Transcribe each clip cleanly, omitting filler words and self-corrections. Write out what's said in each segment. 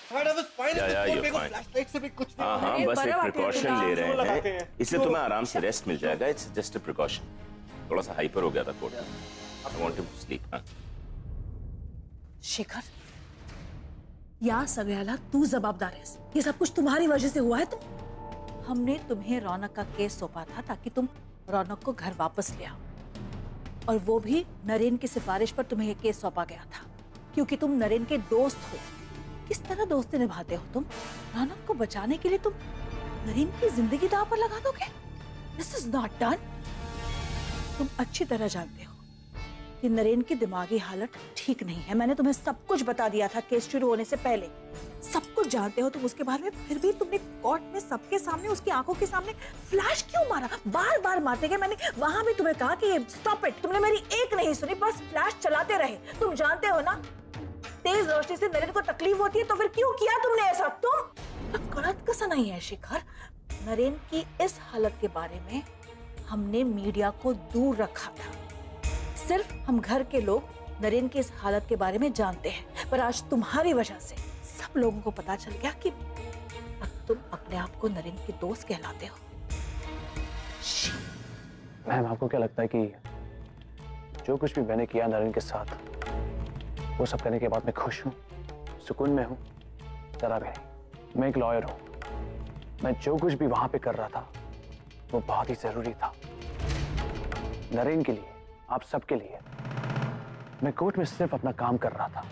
हाँ, बस एक प्रिकॉशन ले रहे हैं, इससे तुम्हें आराम से रेस्ट मिल जाएगा। It's just a precaution. थोड़ा सा हाइपर हो गया था कोट। I want to sleep. Shekhar, या सगळ्याला तू जवाबदार है। ये सब कुछ तुम्हारी वजह से हुआ है। हमने तुम्हें रौनक का केस सौंपा था ताकि तुम रौनक को घर वापस ले आओ, और वो भी नरेन की सिफारिश पर तुम्हें ये केस सौंपा गया था क्योंकि तुम नरेन के दोस्त हो। किस तरह दोस्ती निभाते हो तुम? रौनक को बचाने के लिए तुम नरेन की जिंदगी दांव पर लगा दोगे? This is not done. तुम अच्छी तरह जानते हो कि नरेन की दिमागी हालत ठीक नहीं है। मैंने तुम्हें सब कुछ बता दिया था केस शुरू होने से पहले। सब कुछ जानते हो तुम उसके बारे में, फिर भी तुमने कोर्ट में सबके सामने, उसकी आंखों के सामने फ्लैश क्यों मारा? बार बार मारते गए। मैंने वहां भी तुम्हें कहा कि स्टॉप इट। तुमने मेरी एक नहीं सुनी, बस फ्लैश चलाते रहे। तुम जानते हो ना तेज रोशनी से नरेन को तकलीफ होती है, तो फिर क्यों किया तुमने ऐसा? तुम गलत कैसा नहीं है शिखर। नरेन की इस हालत के बारे में हमने मीडिया को दूर रखा था। सिर्फ हम घर के लोग नरेन की इस हालत के बारे में जानते हैं, पर आज तुम्हारी वजह से सब लोगों को पता चल गया कि अब तुम अपने आप को नरेन के दोस्त कहलाते हो। मैम, आपको क्या लगता है कि जो कुछ भी मैंने किया नरेन के साथ, वो सब करने के बाद मैं खुश हूँ, सुकून में हूँ? जरा भी नहीं। मैं एक लॉयर हूँ। मैं जो कुछ भी वहां पे कर रहा था वो बहुत ही जरूरी था, नरेन के लिए, आप सबके लिए। मैं कोर्ट में सिर्फ अपना काम कर रहा था।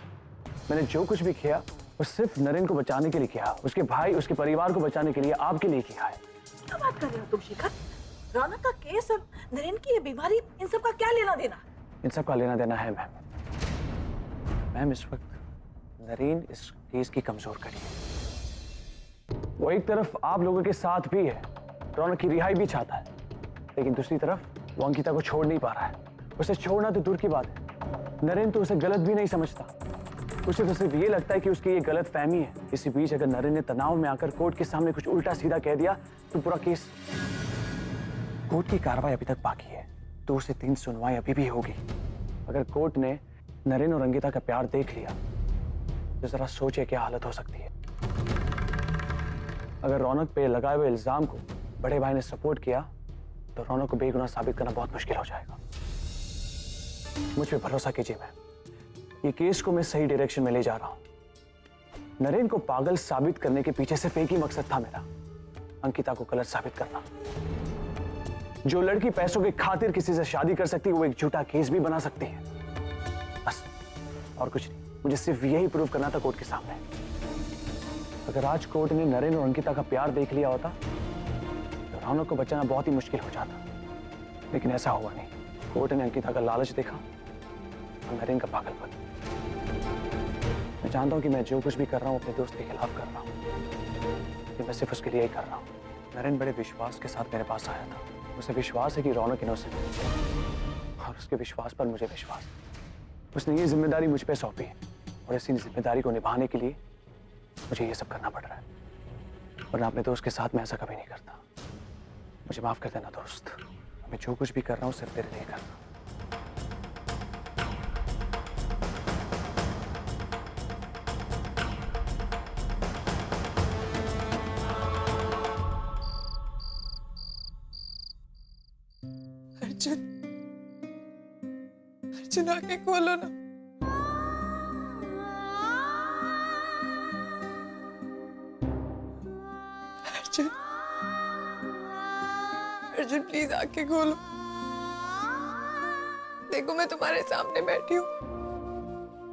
मैंने जो कुछ भी किया वो सिर्फ नरेन को बचाने के लिए किया, उसके भाई, उसके परिवार को बचाने के लिए, आपके लिए किया है। क्या बात कर रहे हो तुम शिखर? रौनक का केस और नरेन की ये बीमारी, इन सब का क्या लेना देना? इन सब का लेना देना है मैम। मैम, इस वक्त नरेन इस केस की कमजोर कड़ी है। वो एक तरफ आप लोगों के साथ भी है, रौनक की रिहाई भी चाहता है, लेकिन दूसरी तरफ वो अंकिता को छोड़ नहीं पा रहा है। उसे छोड़ना तो दूर की बात है, नरेन तो उसे गलत भी नहीं समझता। उसे तो सिर्फ ये लगता है कि उसकी ये गलत फहमी है। इसी बीच अगर नरेन ने तनाव में आकर कोर्ट के सामने कुछ उल्टा सीधा कह दिया तो पूरा केस। कोर्ट की कार्रवाई अभी तक बाकी है, 2 से 3 सुनवाई अभी भी होगी। अगर कोर्ट ने नरेन और अंकिता का प्यार देख लिया तो जरा सोचे क्या हालत हो सकती है। अगर रौनक पे लगाए हुए इल्जाम को बड़े भाई ने सपोर्ट किया तो रौनक को बेगुनाह साबित करना बहुत मुश्किल हो जाएगा। मुझ पे भरोसा कीजिए मैम, ये केस को मैं सही डायरेक्शन में ले जा रहा हूं। नरेन को पागल साबित करने के पीछे सिर्फ एक ही मकसद था मेरा, अंकिता को गलत साबित करना। जो लड़की पैसों के खातिर किसी से शादी कर सकती है वो एक झूठा केस भी बना सकती है, बस और कुछ नहीं। मुझे सिर्फ यही प्रूव करना था कोर्ट के सामने। अगर आज कोर्ट ने नरेन और अंकिता का प्यार देख लिया होता तो रौनक को बचाना बहुत ही मुश्किल हो जाता, लेकिन ऐसा हुआ नहीं। कोर्ट ने अंकिता का लालच देखा और नरेन का पागलपन। मैं जानता हूं कि मैं जो कुछ भी कर रहा हूं अपने दोस्त के खिलाफ कर रहा हूं, लेकिन मैं सिर्फ उसके लिए ही कर रहा हूं। नरेन बड़े विश्वास के साथ मेरे पास आया था। उसे विश्वास है कि रौनक इनोसेंट है और उसके विश्वास पर मुझे विश्वास। उसने ये जिम्मेदारी मुझ पे सौंपी है और इसी जिम्मेदारी को निभाने के लिए मुझे ये सब करना पड़ रहा है, वरना अपने दोस्त के साथ मैं ऐसा कभी नहीं करता। मुझे माफ कर देना दोस्त, मैं जो कुछ भी कर रहा हूं सिर्फ तेरे लिए कर रहा हूं। अर्जुन आके खोलो ना। अर्जुन, अर्जुन प्लीज आके खोलो। देखो मैं तुम्हारे सामने बैठी हूँ,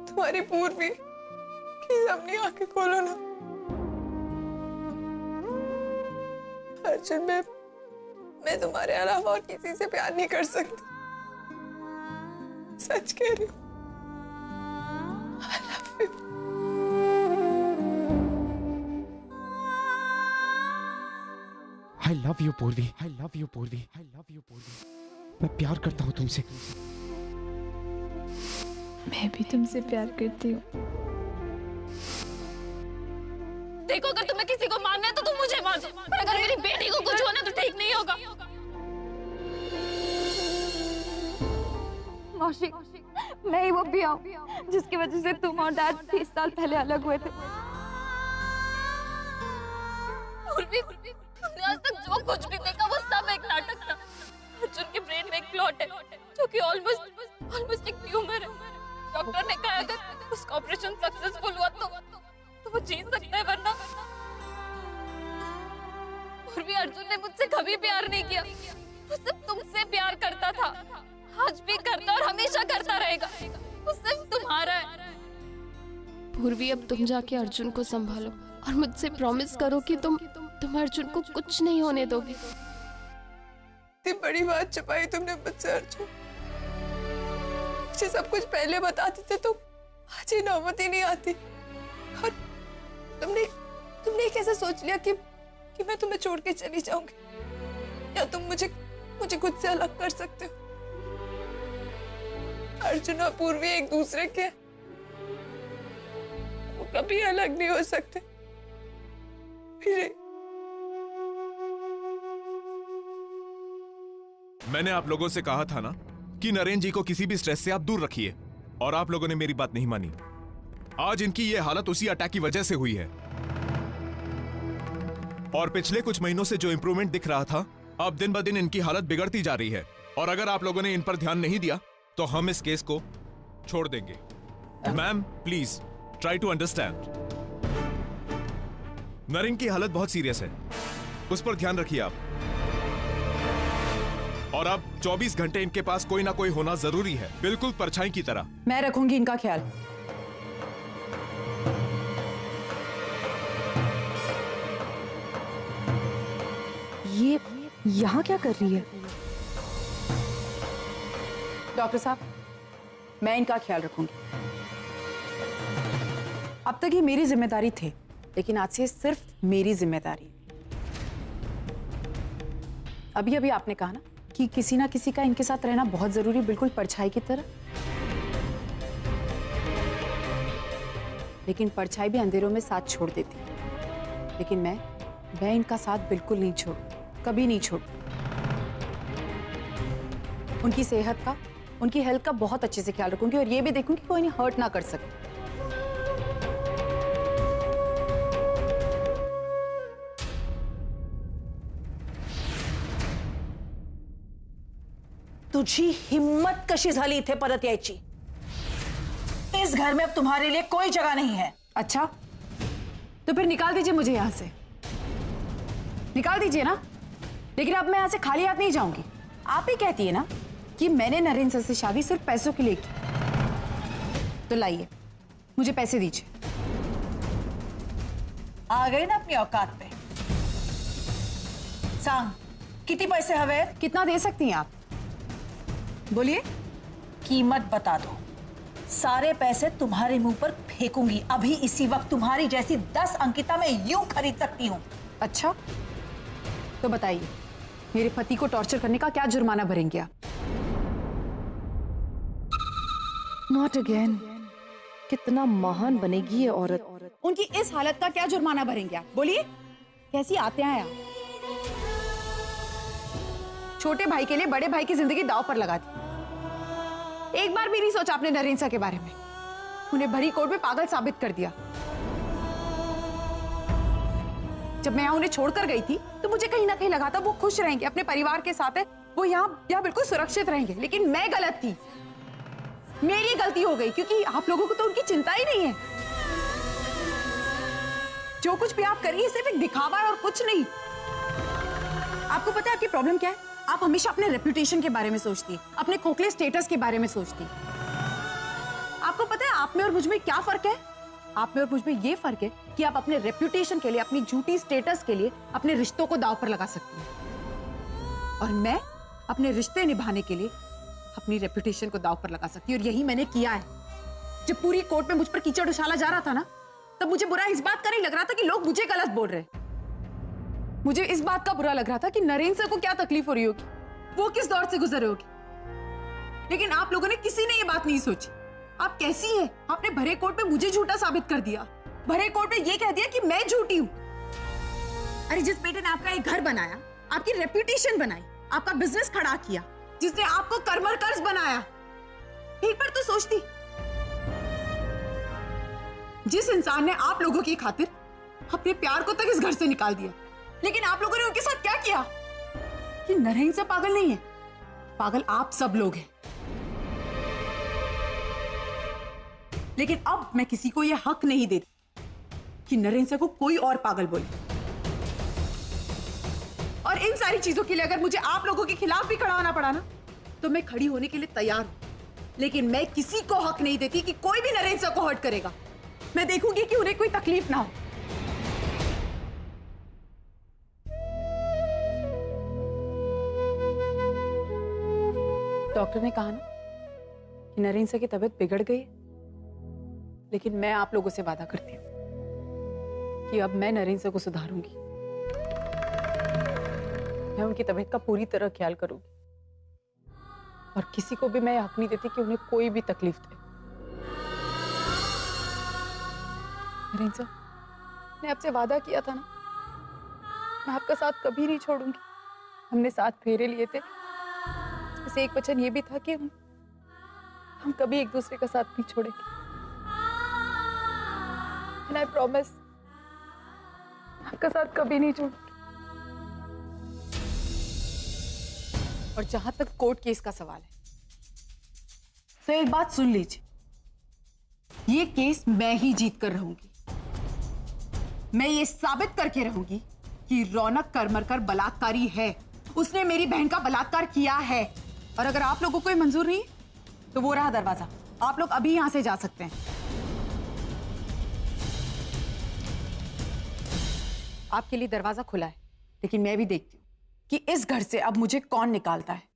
तुम्हारी पूर्वी। प्लीज अपनी आंखें खोलो ना। अर्जुन, मैं तुम्हारे अलावा और किसी से प्यार नहीं कर सकती, सच कह रही हूँ। I love you. I love you पूर्वी, I love you पूर्वी, I love you पूर्वी। मैं प्यार करता हूँ तुमसे। मैं भी तुमसे प्यार करती हूँ। देखो, अगर तुम्हें किसी को मारना है तो तुम मुझे मार दो, पर अगर मेरी बेटी को कुछ होना तो ठीक नहीं होगा। मौसी, मैं ही वो भी हूँ जिसकी वजह से तुम और डैड 30 साल पहले अलग हुए थे। पूर्वी, तुमने आज तक जो कुछ भी देखा वो सब एक नाटक था। अर्जुन के ब्रेन में एक क्लॉट है जो कि ऑलमोस्ट एक ट्यूमर है। डॉक्टर ने कहा अगर उसका ऑपरेशन सक्सेसफुल हुआ तो वो जी सकता है, वरना पूर्वी अर्जुन ने मुझसे कभी प्यार नहीं किया। वो सिर्फ तुमसे प्यार करता था, आज भी करता और हमेशा करता रहेगा। वो सिर्फ तुम्हारा है। पूर्वी, अब तुम जाके अर्जुन को संभालो और मुझसे प्रॉमिस करो कि तुम अर्जुन को कुछ नहीं होने दोगे। इतनी बड़ी बात छुपाई तुमने मुझसे अर्जुन। मुझे सब कुछ पहले बता देते तो आज ये नौबत ही नहीं आती। और तुमने कैसे सोच लिया कि मैं तुम्हें छोड़ के चली जाऊंगी, या तुम मुझे खुद से अलग कर सकते हो? अर्जुन और पूर्वी एक दूसरे के, वो कभी अलग नहीं हो सकते। फिर मैंने आप लोगों से कहा था ना कि नरेन जी को किसी भी स्ट्रेस से आप दूर रखिए, और आप लोगों ने मेरी बात नहीं मानी। आज इनकी ये हालत उसी अटैक की वजह से हुई है, और पिछले कुछ महीनों से जो इंप्रूवमेंट दिख रहा था, अब दिन ब दिन इनकी हालत बिगड़ती जा रही है। और अगर आप लोगों ने इन पर ध्यान नहीं दिया तो हम इस केस को छोड़ देंगे। Ma'am please try to understand. Naren की हालत बहुत सीरियस है, उस पर ध्यान रखिए आप। और अब 24 घंटे इनके पास कोई ना कोई होना जरूरी है, बिल्कुल परछाई की तरह। मैं रखूंगी इनका ख्याल। ये यहाँ क्या कर रही है? डॉक्टर साहब, मैं इनका ख्याल रखूंगी। अब तक ये मेरी जिम्मेदारी थे, लेकिन आज से सिर्फ मेरी जिम्मेदारी। अभी अभी आपने कहा ना कि किसी ना किसी का इनके साथ रहना बहुत जरूरी, बिल्कुल परछाई की तरह। लेकिन परछाई भी अंधेरों में साथ छोड़ देती, लेकिन मैं इनका साथ बिल्कुल नहीं छोड़ू, कभी नहीं छोड़ू। उनकी सेहत का, उनकी हेल्थ का बहुत अच्छे से ख्याल रखूंगी, और ये भी देखूंगी कि कोई इन्हें हर्ट ना कर सके। तुझी हिम्मत कशी झाली इथे परत यायची? इस घर में अब तुम्हारे लिए कोई जगह नहीं है। अच्छा, तो फिर निकाल दीजिए मुझे यहां से, निकाल दीजिए ना। लेकिन अब मैं यहां से खाली हाथ नहीं जाऊंगी। आप ही कहती है ना कि मैंने नरेन सर से शादी सिर्फ पैसों के लिए की, तो लाइए मुझे पैसे दीजिए। आ गई ना अपनी औकात पे। सांग, कितने पैसे हवे? कितना दे सकती हैं आप? बोलिए। कीमत बता दो। सारे पैसे तुम्हारे मुंह पर फेंकूंगी। अभी इसी वक्त तुम्हारी जैसी 10 अंकिता मैं यूं खरीद सकती हूँ। अच्छा, तो बताइए मेरे पति को टॉर्चर करने का क्या जुर्माना भरेंगे आप? Not again. कितना महान बनेगी ये औरत। उनकी इस हालत का क्या जुर्माना भरेंगे आप? बोलिए, कैसी आते हैं आप? छोटे भाई के लिए बड़े भाई की जिंदगी दांव पर लगा दी। एक बार भी नहीं सोचा आपने नरेन सर के बारे में। उन्हें भरी कोर्ट में पागल साबित कर दिया। जब मैं यहाँ उन्हें छोड़कर गई थी तो मुझे कहीं ना कहीं लगा था वो खुश रहेंगे, अपने परिवार के साथ है, वो यहाँ बिल्कुल सुरक्षित रहेंगे। लेकिन मैं गलत थी, मेरी गलती हो गई, क्योंकि आप लोगों को तो उनकी चिंता ही नहीं है। जो कुछ भी आप करिए सिर्फ एक दिखावा है और कुछ नहीं। आपको पता है आपकी प्रॉब्लम क्या है? आप हमेशा अपने रेपुटेशन के बारे में सोचती है, अपने खोखले स्टेटस के बारे में सोचती है। आपको पता है आप में और मुझ में क्या फर्क है? आप में और मुझ में ये फर्क है कि आप अपने रेपुटेशन के लिए, अपनी झूठी स्टेटस के लिए अपने रिश्तों को दांव पर लगा सकती हैं, और मैं अपने रिश्ते निभाने के लिए अपनी रेपुटेशन को दांव पर लगा सकती हूँ। और यही मैंने किया है। जब पूरी कोर्ट में मुझ पर कीचड़ उछाला जा रहा था ना, तब मुझे बुरा इस बात का नहीं लग रहा था कि लोग मुझे गलत बोल रहे। मुझे इस बात का बुरा लग रहा था कि नरेन सर को क्या तकलीफ हो रही होगी, वो किस दौर से गुजर रहे होगी। लेकिन आप लोगों ने किसी ने ये बात नहीं सोची। आप कैसी हैं? आपने भरे कोर्ट में मुझे झूठा साबित कर दिया। भरे कोर्ट में ये कह दिया कि मैं झूठी हूं। अरे जिस बेटे ने आपका एक घर बनाया, आपकी रेपुटेशन बनाई, आपका बिजनेस खड़ा किया, जिसने आपको कर्मर कर्ज बनाया, एक बार तो सोचती। जिस इंसान ने आप लोगों की खातिर अपने प्यार को तक इस घर से निकाल दिया, लेकिन आप लोगों ने उनके साथ क्या किया? ये नरेंद्र से पागल नहीं है, पागल आप सब लोग हैं। लेकिन अब मैं किसी को यह हक नहीं देती कि नरेंद्र को कोई और पागल बोले। और इन सारी चीजों के लिए अगर मुझे आप लोगों के खिलाफ भी खड़ा होना पड़ा ना, तो मैं खड़ी होने के लिए तैयार हूं। लेकिन मैं किसी को हक नहीं देती कि कोई भी नरेंद्र को हर्ट करेगा। मैं देखूंगी कि उन्हें कोई तकलीफ ना हो। डॉक्टर ने कहा ना कि नरेंद्र की तबीयत बिगड़ गई, लेकिन मैं आप लोगों से वादा करती हूं कि अब मैं नरेंद्र को सुधारूंगी। मैं उनकी तबीयत का पूरी तरह ख्याल करूंगी और किसी को भी मैं हक नहीं देती कि उन्हें कोई भी तकलीफ दे। नरेंद्र, मैं आपसे वादा किया था ना, मैं आपका साथ कभी नहीं छोड़ूंगी। हमने साथ फेरे लिए थे, इससे एक वचन ये भी था कि हम कभी एक दूसरे का साथ नहीं छोड़ेंगे। And I promise, आपका साथ कभी नहीं छोड़ूंगी। और जहां तक कोर्ट केस का सवाल है, तो एक बात सुन लीजिए, ये केस मैं ही जीत कर रहूंगी। मैं ये साबित करके रहूंगी कि रौनक करमरकर बलात्कारी है, उसने मेरी बहन का बलात्कार किया है। और अगर आप लोगों को ये मंजूर नहीं, तो वो रहा दरवाजा, आप लोग अभी यहां से जा सकते हैं। आपके लिए दरवाजा खुला है, लेकिन मैं भी देखती हूं कि इस घर से अब मुझे कौन निकालता है।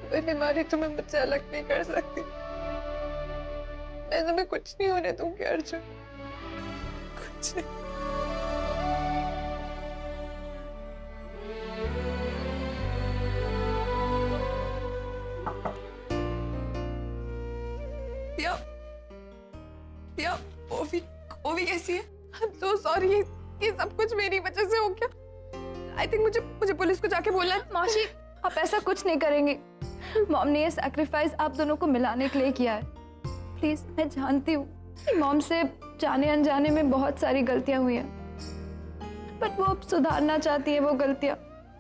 कोई बीमारी तुम्हें मुझसे अलग नहीं कर सकती। मैं तुम्हें कुछ नहीं होने दूंगी अर्जुन, कुछ नहीं। पिया, पिया, ओवी कैसी है? I'm so sorry, ये सब कुछ मेरी वजह से हो गया। I think मुझे पुलिस को जाके बोलना है। माशी, आप ऐसा कुछ नहीं करेंगे। मॉम ने ये सैक्रिफाइस आप दोनों को मिलाने के लिए किया है। प्लीज, मैं जानती हूँ कि मॉम से जाने अनजाने में बहुत सारी गलतियां हुई हैं, बट वो अब सुधारना चाहती है वो गलतियां।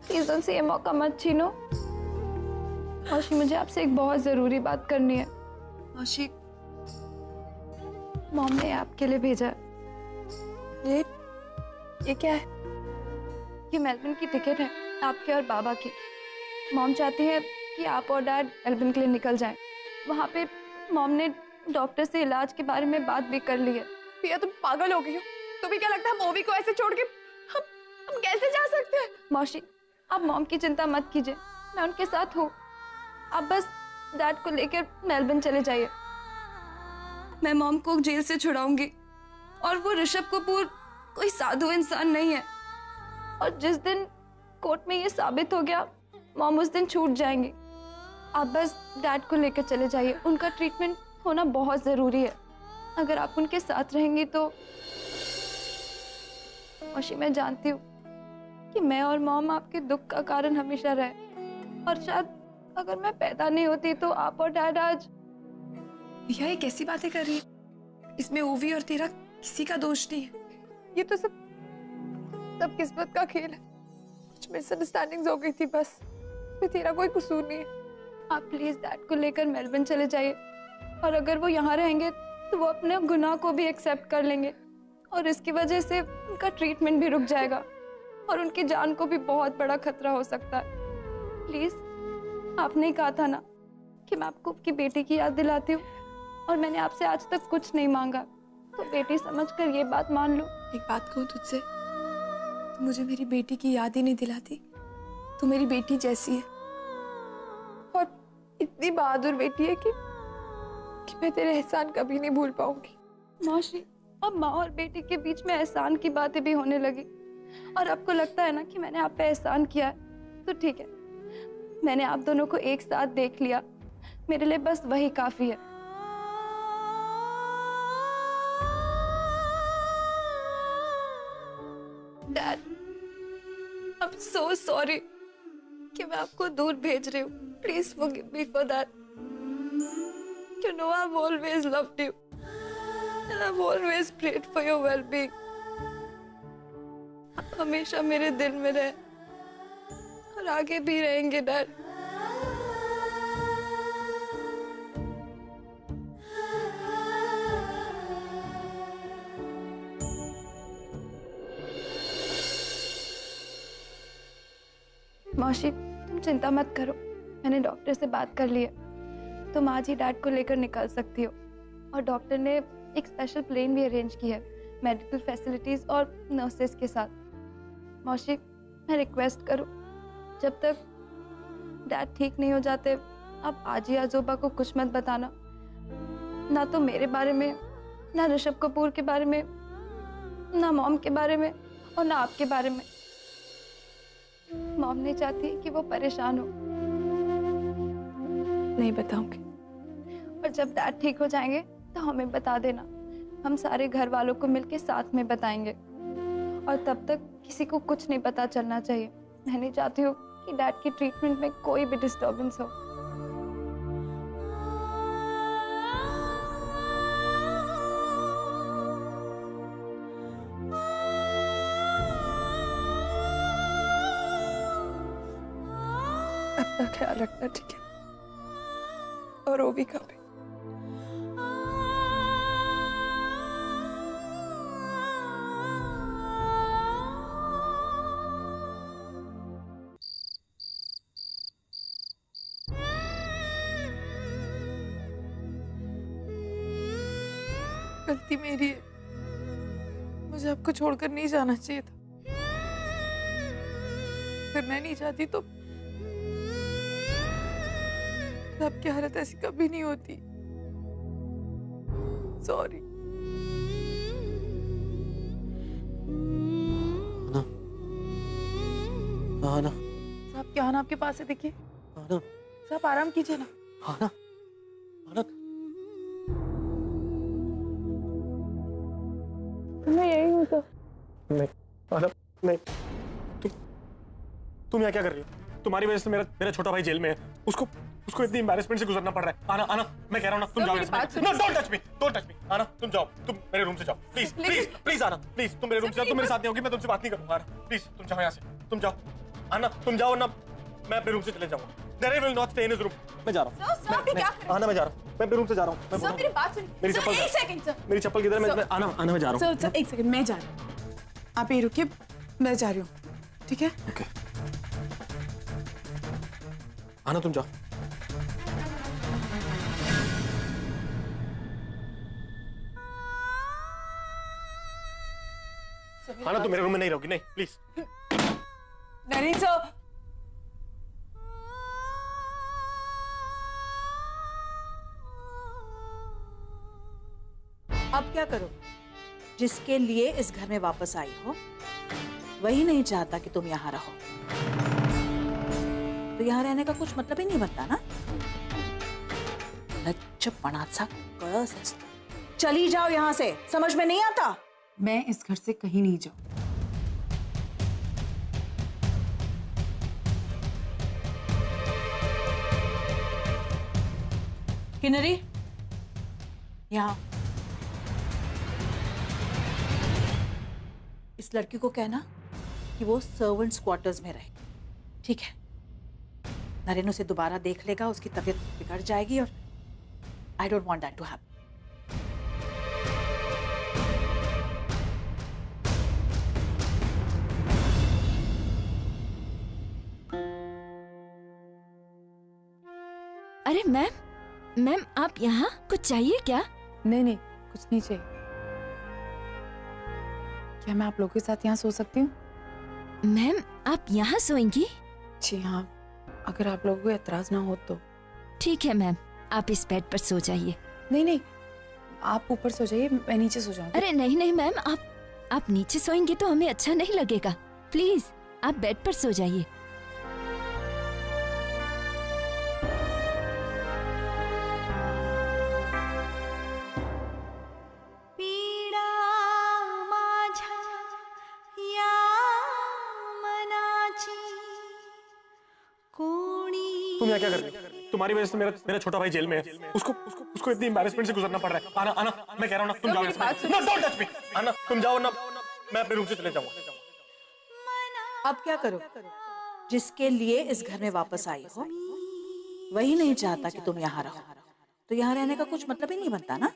प्लीज उनसे ये मौका मत छीनो। माशी, मुझे आपसे एक बहुत जरूरी बात करनी है। माशी, मॉम ने आपके लिए भेजा है। ये क्या है? ये मेलबर्न की टिकट है, आपके और बाबा की। मॉम चाहती है कि आप और डैड मेलबर्न के लिए निकल जाएं। वहाँ पे मॉम ने डॉक्टर से इलाज के बारे में बात भी कर ली है। पिया, तुम पागल हो गई हो? तुम्हें क्या लगता है हम ओवी को ऐसे छोड़ के हम कैसे जा सकते हैं? मौसी, आप मॉम की चिंता मत कीजिए, मैं उनके साथ हूँ। आप बस डैड को लेकर मेलबर्न चले जाइए। मैं मॉम को जेल से छुड़ाऊंगी और वो ऋषभ कपूर कोई साधु इंसान नहीं है। और जिस दिन कोर्ट में ये साबित हो गया, मॉम उस दिन छूट जाएंगी। आप बस डैड को लेकर चले जाइए, उनका ट्रीटमेंट होना बहुत जरूरी है। अगर आप उनके साथ रहेंगी तो मौसी, मैं जानती हूँ कि मैं और मॉम आपके दुख का कारण हमेशा रहे, और शायद अगर मैं पैदा नहीं होती तो आप और डैड आज। भैया, ये कैसी बातें कर रही है? इसमें ओवी और तेरा किसी का दोष नहीं है। ये तो सब किस्मत का खेल है। कुछ मिसअंडरस्टैंडिंग्स हो गई थी बस, तेरा कोई कसूर नहीं है। आप प्लीज डैड को लेकर मेलबर्न चले जाइए। और अगर वो यहाँ रहेंगे तो वो अपने गुनाह को भी एक्सेप्ट कर लेंगे और इसकी वजह से उनका ट्रीटमेंट भी रुक जाएगा और उनकी जान को भी बहुत बड़ा खतरा हो सकता है। प्लीज, आपने ही कहा था ना कि मैं आपको आपकी बेटी की याद दिलाती हूँ और मैंने आपसे आज तक कुछ नहीं मांगा, तो बेटी समझकर ये बात मान लो। एक बात कहूँ तुझसे, तू मुझे मेरी बेटी की याद ही नहीं दिलाती। तू मेरी बेटी जैसी है और इतनी बहादुर बेटी है कि मैं तेरे एहसान कभी नहीं भूल पाऊंगी। मौसी, अब माँ और बेटी के बीच में एहसान की बातें भी होने लगी और आपको लगता है ना कि मैंने आप पे एहसान किया है, तो ठीक है, मैंने आप दोनों को एक साथ देख लिया, मेरे लिए बस वही काफी है। Dad, I am so sorry कि मैं आपको दूर भेज रही हूँ। Please forgive me for that. You know I've always loved you and I've always prayed for your well-being. आप हमेशा मेरे दिल में रहे और आगे भी रहेंगे डैड। मौसी, तुम चिंता मत करो, मैंने डॉक्टर से बात कर ली है, तुम आज ही डैड को लेकर निकल सकती हो और डॉक्टर ने एक स्पेशल प्लेन भी अरेंज की है मेडिकल फैसिलिटीज और नर्सेस के साथ। मौसी, मैं रिक्वेस्ट करूं, जब तक डैड ठीक नहीं हो जाते आप आजी आजोबा को कुछ मत बताना, ना तो मेरे बारे में, ना ऋषभ कपूर के बारे में, ना मॉम के बारे में और ना आपके बारे में। मॉम नहीं चाहती कि वो परेशान हो। नहीं बताऊंगी। और जब डैड ठीक हो जाएंगे तो हमें बता देना, हम सारे घर वालों को मिलके साथ में बताएंगे और तब तक किसी को कुछ नहीं पता चलना चाहिए। मैं नहीं चाहती हूँ कि डैड की ट्रीटमेंट में कोई भी डिस्टर्बेंस हो। अपना ख्याल रखना, ठीक है? और ओवी का भी। गलती मेरी है, मुझे आपको छोड़कर नहीं जाना चाहिए था। अगर मैं नहीं चाहती तो आपकी हालत ऐसी कभी नहीं होती। सॉरी। आना। साहब क्या आना आपके पास है, देखिए। आना। साहब आराम कीजिए ना। आना। आना। मैं यही हूँ तो। नहीं, आना, नहीं। तुम यहाँ क्या कर रही हो? तुम्हारी वजह से मेरा छोटा भाई जेल में है। उसको इतनी एम्बैरेसमेंट से गुजरना पड़ रहा है। आना, मैं कह रहा हूँ ना, तुम जाओ। No, don't touch me. आना, तुम जाओ, तुम मेरे रूम से जाओ। प्लीज आना, प्लीज तुम मेरे रूम से जाओ। तुम मेरे साथ नहीं होगी, मैं तुमसे बात नहीं करूंगा। प्लीज तुम जाओ यहाँ से, तुम जाओ। आना, तुम जाओ ना, मैं अपने रूम से चले जाऊंगा। Nare will not stay in his room. मैं जा रहा हूँ। सर आप क्या कर रहे हैं? आना, मैं जा रहा हूँ। मैं अपने रूम से जा रहा हूँ। सर मेरी बात सुनिए। मेरी चप्पल। एक सेकंड सर। मेरी चप्पल किधर है? मैं आना, मैं जा रहा हूँ। सर एक सेकंड, मैं जा रही हूँ। आप यहीं रुकिए, मैं जा रही हूँ, ठीक है? ओके। आना, तुम जाओ। आना, तुम मेरे रूम में नहीं रहोगी, नहीं, प्लीज। नरेंद्र सर। अब क्या करो? जिसके लिए इस घर में वापस आई हो वही नहीं चाहता कि तुम यहाँ रहो, तो यहाँ रहने का कुछ मतलब ही नहीं बनता ना। लज्जपणाचा कळस असतो। चली जाओ यहाँ से, समझ में नहीं आता? मैं इस घर से कहीं नहीं जाऊं। किन्नरी, यहाँ इस लड़की को कहना कि वो सर्वेंट्स क्वार्टर्स में रहे, ठीक है? नरेन उसे दोबारा देख लेगा, उसकी तबीयत बिगड़ जाएगी और I don't want that to happen. अरे मैम आप यहाँ कुछ चाहिए क्या? नहीं नहीं, कुछ नहीं चाहिए। क्या मैं आप लोगों के साथ यहाँ सो सकती हूँ? मैम आप यहाँ सोएंगी? जी हाँ, अगर आप लोगों को एतराज ना हो तो। ठीक है मैम, आप इस बेड पर सो जाइए। नहीं नहीं, आप ऊपर सो जाइए, मैं नीचे सो जाऊंगी। अरे नहीं मैम, आप नीचे सोएंगी तो हमें अच्छा नहीं लगेगा। प्लीज आप बेड पर सो जाइए। तुम यहाँ क्या कर रही हो? तुम्हारी वजह से मेरा छोटा भाई जेल में है। उसको इतनी एम्बैरेसमेंट से गुजरना पड़ रहा है। आना मैं कह रहा हूँ ना, तुम जाओ। No don't touch me. आना तुम जाओ ना, मैं अपने रूम से चले जाऊंगा। अब क्या करो? जिसके लिए इस घर में वापस आई हो वही नहीं चाहता कि तुम यहाँ रहो, तो यहाँ रहने का कुछ मतलब ही नहीं बनता ना।